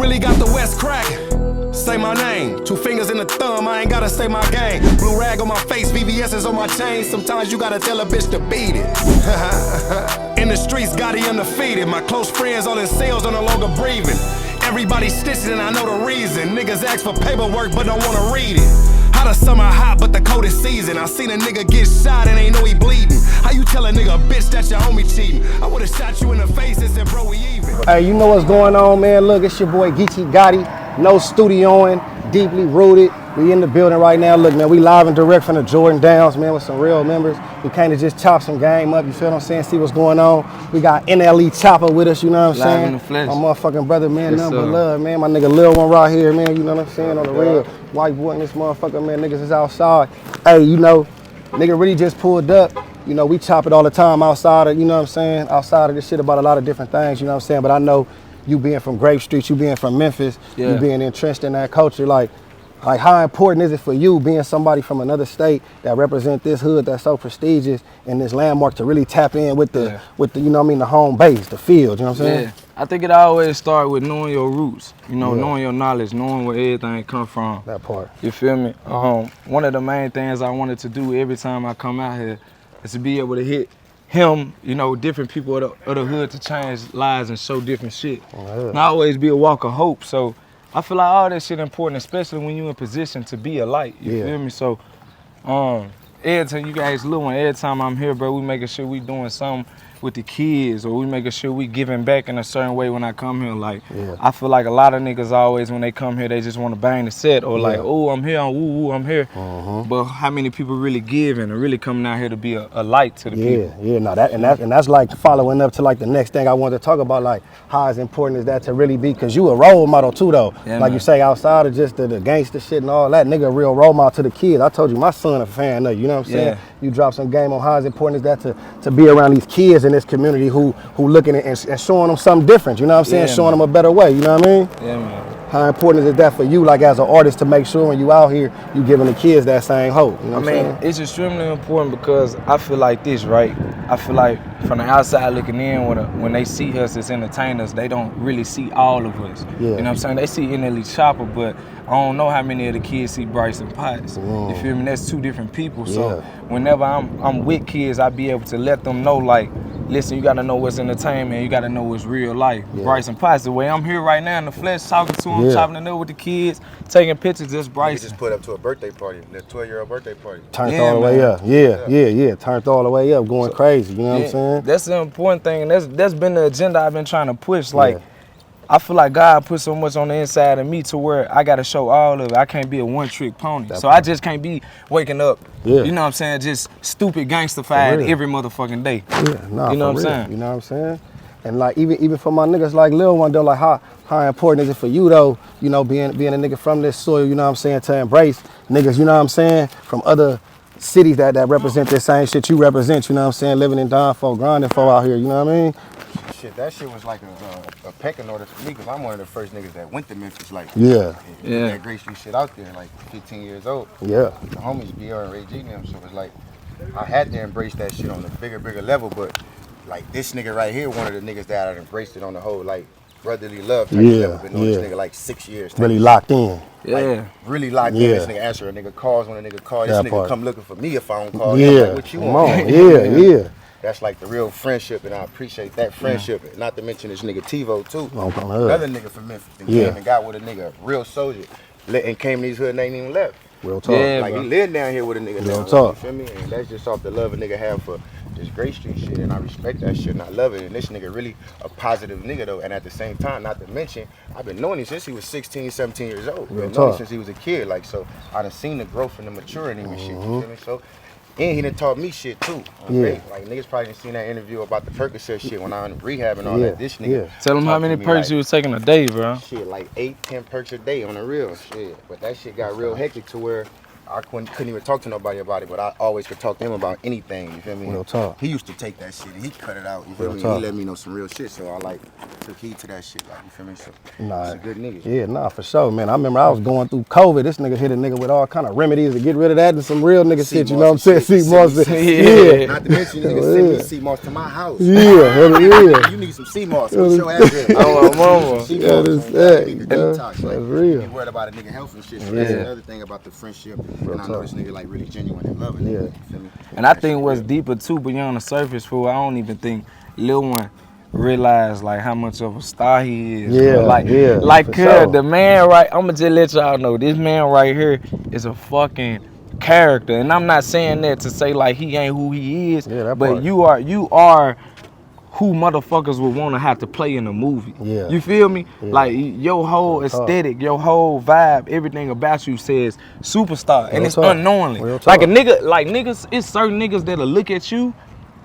really got the West crack. Say my name, 2 fingers in the thumb, I ain't gotta say my game. Blue rag on my face, VVS is on my chain. Sometimes you gotta tell a bitch to beat it. In the streets, Gotti undefeated. My close friends all in sales, are no longer breathing. Everybody stitching and I know the reason. Niggas ask for paperwork but don't wanna read it. How the summer hot but the coldest season. I seen a nigga get shot and ain't know he bleeding. How you tell a nigga bitch that your homie cheating? I would've shot you in the face and said bro we even. Hey, you know what's going on, man? Look, it's your boy Geechi Gotti. No studioing, deeply rooted. We in the building right now. Look, man, we live and direct from the Jordan Downs, man, with some real members. We came to just chop some game up, you feel what I'm saying? See what's going on. We got NLE Choppa with us, you know what I'm saying? Live in the flesh. My motherfucking brother, man, Yes, nothing but sir. love, man. My nigga Lil One right here, man, you know what I'm saying? On the real. White boy in this motherfucker, man, niggas is outside. Hey, you know, nigga really just pulled up. You know, we chop it all the time outside of, you know what I'm saying? Outside of this shit about a lot of different things, you know what I'm saying? But I know you being from Grape Street, you being from Memphis, you being entrenched in that culture, like how important is it for you being somebody from another state that represent this hood that's so prestigious and this landmark to really tap in with the you know what I mean, the home base, the field, you know what I'm saying? Yeah, I think it always starts with knowing your roots, you know, knowing your knowledge, knowing where everything come from. That part. You feel me? One of the main things I wanted to do every time I come out here is to be able to hit him, you know, different people of the hood to change lives and show different shit. And I always be a walk of hope, so I feel like all that shit important, especially when you in position to be a light, you feel me? So, every time you guys Lil One, every time I'm here, bro, we making sure we doing something with the kids, or we making sure we giving back in a certain way when I come here. Like, I feel like a lot of niggas always, when they come here, they just want to bang the set, or like, oh, I'm here, I'm woo-woo, I'm here. But how many people really giving and really coming out here to be a light to the people? No, that's like following up to like the next thing I wanted to talk about, like how as important is that to really be, cause you a role model too though. Like you say, outside of just the gangster shit and all that, nigga a real role model to the kids. I told you my son a fan of you, know what I'm saying? You drop some game on how as important is that to be around these kids in this community who looking at and showing them something different, you know what I'm saying? Showing them a better way, you know what I mean? Yeah, man. How important is that for you, like as an artist, to make sure when you out here, you giving the kids that same hope? You know what I'm saying? It's extremely important because I feel like this, right? I feel like from the outside looking in, when they see us as entertainers, they don't really see all of us. You know what I'm saying? They see NLE Choppa, but I don't know how many of the kids see Bryce and Potts. You feel me? That's 2 different people. So whenever I'm with kids, I be able to let them know, like, listen, you gotta know what's entertainment, you gotta know what's real life. Bryce and Potts, the way I'm here right now in the flesh, talking to them, chopping it up with the kids, taking pictures, just Bryce. You just put up to a birthday party, the 12-year-old birthday party. Turned all the way up. Turned all the way up, going crazy, you know what I'm saying? That's the important thing, and that's been the agenda I've been trying to push. Like, I feel like God put so much on the inside of me to where I gotta show all of it. I can't be a one-trick pony. So I just can't be waking up, you know what I'm saying, just stupid gangster-fied every motherfucking day. You know what I'm saying? You know what I'm saying? And like even for my niggas like Lil One though, like how important is it for you though, you know, being a nigga from this soil, you know what I'm saying, to embrace niggas, you know what I'm saying, from other cities that represent the same shit you represent, you know what I'm saying, living and dying for, grinding for out here, you know what I mean? Shit, that shit was like a pecking order for me, because I'm one of the first niggas that went to Memphis, like, that Grape Street shit out there, like 15 years old. The homies BR and Ray G and them, so it's like, I had to embrace that shit on a bigger level, but like this nigga right here, one of the niggas that I embraced it on the whole, like, brotherly love type shit. Been knowing this nigga like 6 years. Really locked in. Like, really locked in. This nigga answer a nigga calls when a nigga calls. This nigga come looking for me if I don't call. Like, what you want? That's like the real friendship, and I appreciate that friendship. Not to mention this nigga TiVo too. Another nigga from Memphis. And came and got with a nigga, real soldier. And came to these hood and ain't even left. Real talk. Like he lived down here with a nigga. Real talk. You feel me? And that's just off the love a nigga have for this Grape Street shit, and I respect that shit and I love it. And this nigga really a positive nigga though. And at the same time, not to mention, I've been knowing him since he was 16, 17 years old. Been knowing him since he was a kid. Like, so I done seen the growth and the maturity and shit. You feel me? So, and he done taught me shit too. Like niggas probably didn't seen that interview about the Percocet shit when I was in rehab and all that. This nigga. Tell him how many perks like, you was taking a day, bro. Shit, like 8, 10 perks a day on the real shit. But that shit got real hectic to where I couldn't even talk to nobody about it, but I always could talk to him about anything, you feel me? Real talk. He used to take that shit and he cut it out, you feel Real me? talk. He let me know some real shit, so I like took heed to that shit, like, you feel me? So, Nah, he's a good nigga. yeah, nah, for sure, man. I remember I was going through COVID. This nigga hit a nigga with all kind of remedies to get rid of that and some real nigga shit, you know what I'm saying? Sea Sea moss. Yeah. Not to mention, nigga send me sea moss to my house. Yeah, hell yeah. You need some sea moss. What's your address? Oh, my mama. Sea Yeah, moss, this man. that, You need to yeah, detox, that's like, real. You worried about a nigga health and shit. So that's another thing about the friendship. And I know this nigga like really genuine and loving. Yeah. You feel me? And I think what's deeper too beyond the surface, fool, I don't even think Lil One realized like how much of a star he is. Yeah, bro. Like, yeah, like for cuz sure. the man right, I'ma just let y'all know, this man right here is a fucking character. And I'm not saying that to say like he ain't who he is, Yeah, that but part. you are who motherfuckers would want to have to play in a movie. Yeah. You feel me? Yeah. Like your whole Real talk. aesthetic, your whole vibe, everything about you says superstar. And Real it's talk. unknowingly. Real Like a talk. nigga, like niggas, it's certain niggas that'll look at you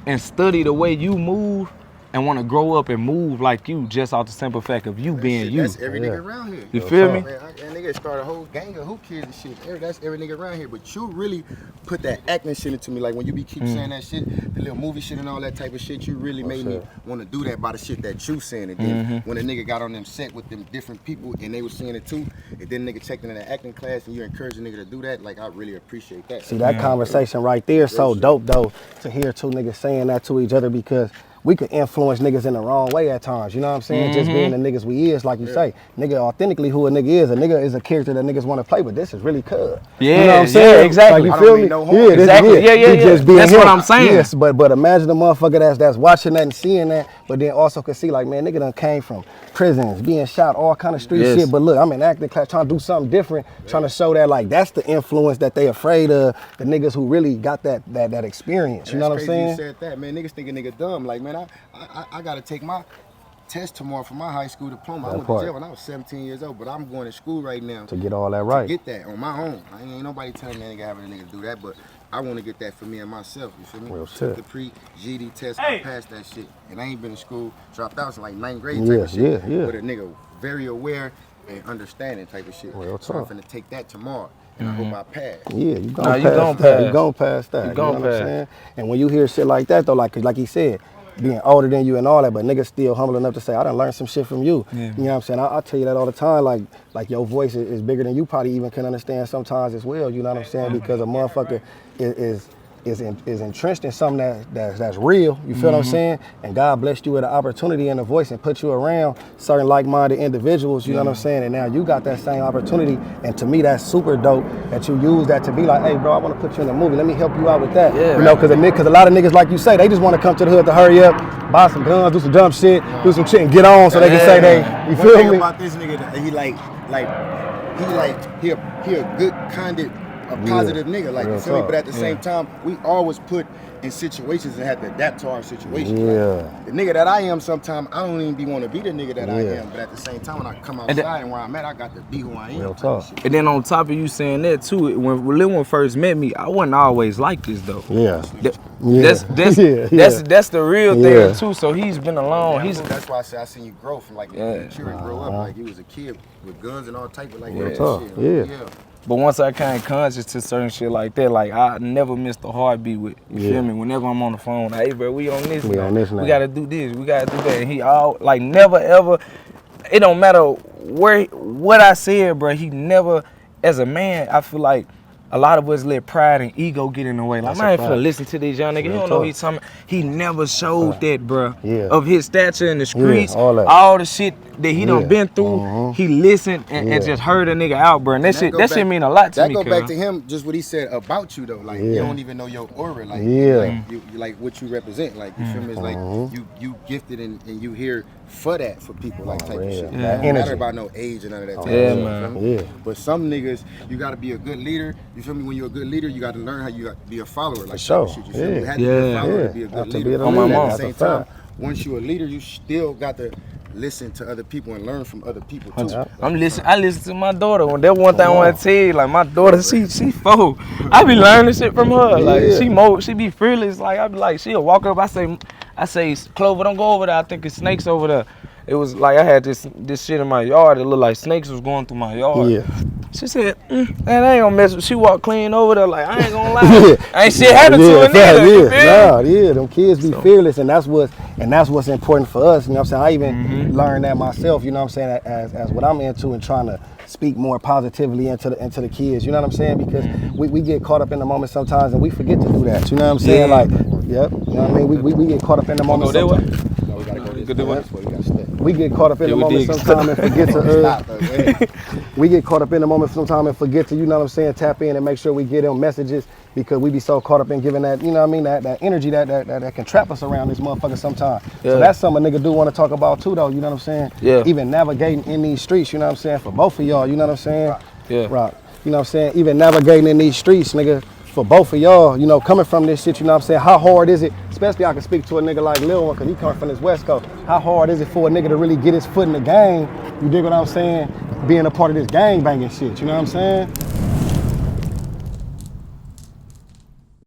and study the way you move and want to grow up and move like you just off the simple fact of you being Shit, you. That's every nigga around here. You feel me? Man, and nigga start a whole gang of hoop kids and shit. That's every nigga around here. But you really put that acting shit into me. Like when you keep saying that shit, the little movie shit and all that type of shit, you really made me want to do that by the shit that you saying. And then when a nigga got on them set with them different people and they was seeing it too, and then nigga checked into the acting class and you encourage a nigga to do that, like I really appreciate that. See, that conversation right there so dope, though, to hear two niggas saying that to each other because we could influence niggas in the wrong way at times, you know what I'm saying? Just being the niggas we is, like you say. Nigga, authentically who a nigga is a character that niggas want to play, but this is really cuz. Yeah, you know what I'm saying? yeah, exactly. Like, I you don't feel mean me? no harm. Yeah, this Exactly. is it. Yeah, He just being That's him. what I'm saying. Yes, but imagine the motherfucker that's watching that and seeing that, but then also could see like, man, nigga done came from prisons, being shot, all kind of street shit, but look, I'm in acting class trying to do something different, trying to show that like that's the influence that they afraid of, the niggas who really got that experience, you know what I'm saying? You said that, man. Niggas think a nigga dumb. Like, man, I gotta take my test tomorrow for my high school diploma. I went to jail when I was 17 years old, but I'm going to school right now To get all that right. to get that on my own. Ain't nobody telling me I ain't having a nigga do that, but I want to get that for me and myself. You feel me? Real Took shit. the pre-GD test, I passed that shit, and I ain't been in school. Dropped out in like 9th grade type Yeah, of shit. yeah. But a nigga very aware and understanding type of shit. Real So I'm talk. finna take that tomorrow, and I hope I pass. Yeah, you gon' Nah, pass you gon' that. You pass. gon' pass that. You gon' know what I'm pass. saying? And when you hear shit like that though, like he said, being older than you and all that, but niggas still humble enough to say, I done learned some shit from you. Yeah. You know what I'm saying? I tell you that all the time, like your voice is bigger than you probably even can understand sometimes as well, you know what I'm saying? Because a motherfucker is entrenched in something that's real, you feel what I'm saying? And God blessed you with an opportunity and a voice and put you around certain like-minded individuals, you know what I'm saying? And now you got that same opportunity, and to me that's super dope that you use that to be like, hey bro, I want to put you in a movie, let me help you out with that. Yeah. You know, because a lot of niggas, like you say, they just want to come to the hood to hurry up, buy some guns, do some dumb shit, do some shit and get on so they can say they, you One feel thing me? about this nigga, that he a good kind a positive nigga, like, Real you feel me? talk. But at the same time, we always put in situations and have to adapt to our situation. Yeah. Like, the nigga that I am, sometimes I don't even want to be the nigga that I Yeah. am. But at the same time, when I come And outside and where I'm at, I got to be who I am. Real type of talk. shit. And then on top of you saying that too, when Lil One first met me, I wasn't always like this though. Yeah. That- Yeah. That's Yeah, that's the real Yeah. thing too. So he's been alone. That's why I say I seen you grow from like mature and grow up. Like you was a kid with guns and all type of like that talk. shit. Yeah. But once I came conscious to certain shit like that, like I never missed a heartbeat with, you feel me? Whenever I'm on the phone, hey bro, we on this We now. on this now. We gotta do this, we gotta do that. And he all like never ever, it don't matter what I said, bro, he never, as a man, I feel like a lot of us let pride and ego get in the way. Like, That's man, I ain't a finna fact. listen to this young nigga. He Real don't know what talk. he's talking about. He never showed that, bro. Yeah. Of his stature in the streets, all that. all the shit that he done Yeah. been through. He listened and just heard a nigga out, bro. And that go shit back- mean a lot to that me, go cuz. back to him, just what he said about you though. Like you don't even know your aura, like, Yeah. like you like what you represent. Like you feel me? It's like you gifted and you here for that for people, like type of shit. Yeah. It That don't energy. matter about no age and none of that type Yeah, of shit, man. you feel me? Yeah. But some niggas, you gotta be a good leader. You feel me? When you're a good leader, you gotta learn how you got to be a follower. Like sure. type of shit, you feel me? You have to be Yeah. a follower Yeah. to be a Have good to be leader. the On my leader. mom. At That's the a same time, fact. once you're a leader, you still got to listen to other people and learn from other people too. I listen to my daughter. When that one thing I want to tell you, like my daughter, she 4. I be learning shit from her. Like she be fearless. Like I be like, she'll walk up. I say, Clover, don't go over there. I think it's snakes over there. It was like I had this shit in my yard. It looked like snakes was going through my yard. Yeah. She said, man, I ain't gonna mess with. She walked clean over there like I ain't gonna lie. Ain't shit happened to her neither. Them kids be fearless, and that's what's important for us. You know what I'm saying? I even learned that myself. You know what I'm saying? As what I'm into and trying to speak more positively into the kids. You know what I'm saying? Because we get caught up in the moment sometimes, and we forget to do that. You know what I'm saying? Like, yep. You know what I mean? We get caught up in the moment sometimes. No, we gotta go this way. We get caught up in the moment sometimes and forget to. We get caught up in the moment sometimes and forget to, you know what I'm saying, tap in and make sure we get them messages because we be so caught up in giving that, you know what I mean, that energy that can trap us around this motherfucker sometimes. Yeah. So that's something a nigga do want to talk about too, though. You know what I'm saying? Yeah. Even navigating in these streets. You know what I'm saying? For both of y'all. You know what I'm saying? Yeah. Right. You know what I'm saying? Even navigating in these streets, nigga. For both of y'all, you know, coming from this shit, you know what I'm saying? How hard is it, especially I can speak to a nigga like Lil One, because he comes from this West Coast. How hard is it for a nigga to really get his foot in the game? You dig what I'm saying? Being a part of this gang banging shit, you know what I'm saying?